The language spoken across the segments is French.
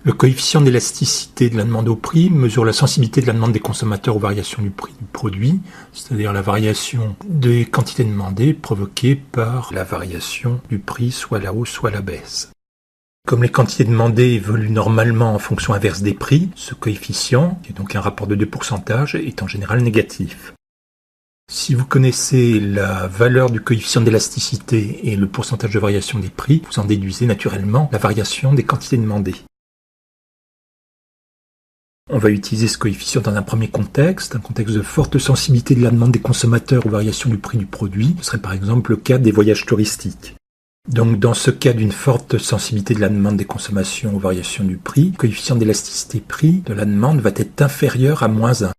Le coefficient d'élasticité de la demande au prix mesure la sensibilité de la demande des consommateurs aux variations du prix du produit, c'est-à-dire la variation des quantités demandées provoquée par la variation du prix, soit la hausse, soit la baisse. Comme les quantités demandées évoluent normalement en fonction inverse des prix, ce coefficient, qui est donc un rapport de 2 pourcentages, est en général négatif. Si vous connaissez la valeur du coefficient d'élasticité et le pourcentage de variation des prix, vous en déduisez naturellement la variation des quantités demandées. On va utiliser ce coefficient dans un premier contexte, un contexte de forte sensibilité de la demande des consommateurs aux variations du prix du produit. Ce serait par exemple le cas des voyages touristiques. Donc dans ce cas d'une forte sensibilité de la demande des consommations aux variations du prix, le coefficient d'élasticité prix de la demande va être inférieur à -1.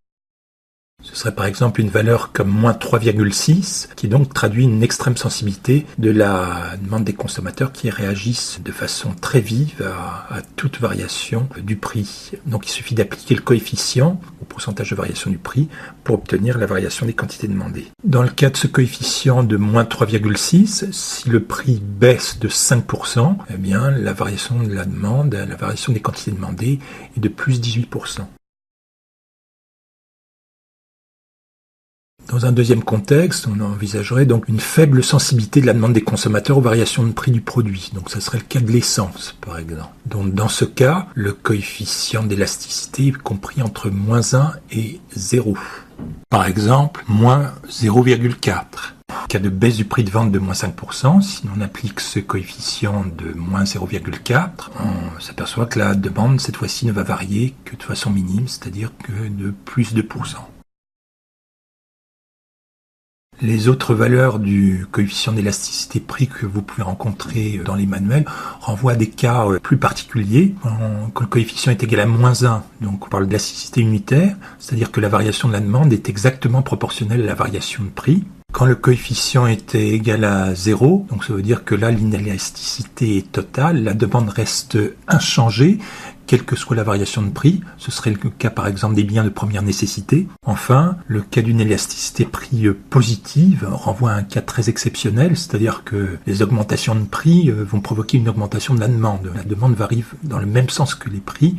Ce serait par exemple une valeur comme -3,6, qui donc traduit une extrême sensibilité de la demande des consommateurs qui réagissent de façon très vive à toute variation du prix. Donc il suffit d'appliquer le coefficient au pourcentage de variation du prix pour obtenir la variation des quantités demandées. Dans le cas de ce coefficient de -3,6, si le prix baisse de 5%, eh bien la variation de la demande, la variation des quantités demandées est de plus 18%. Dans un deuxième contexte, on envisagerait donc une faible sensibilité de la demande des consommateurs aux variations de prix du produit. Donc ça serait le cas de l'essence, par exemple. Donc dans ce cas, le coefficient d'élasticité est compris entre -1 et 0. Par exemple, -0,4. En cas de baisse du prix de vente de -5%, si on applique ce coefficient de -0,4, on s'aperçoit que la demande, cette fois-ci, ne va varier que de façon minime, c'est-à-dire que de plus 2%. Les autres valeurs du coefficient d'élasticité prix que vous pouvez rencontrer dans les manuels renvoient à des cas plus particuliers. Quand le coefficient est égal à -1, donc on parle d'élasticité unitaire, c'est-à-dire que la variation de la demande est exactement proportionnelle à la variation de prix. Quand le coefficient était égal à 0, donc ça veut dire que là l'inélasticité est totale, la demande reste inchangée, quelle que soit la variation de prix. Ce serait le cas par exemple des biens de première nécessité. Enfin, le cas d'une élasticité prix positive renvoie à un cas très exceptionnel, c'est-à-dire que les augmentations de prix vont provoquer une augmentation de la demande. La demande varie dans le même sens que les prix.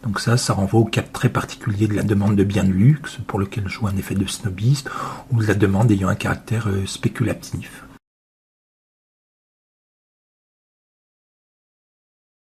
Donc ça renvoie au cas très particulier de la demande de biens de luxe, pour lequel joue un effet de snobisme, ou de la demande ayant un caractère spéculatif.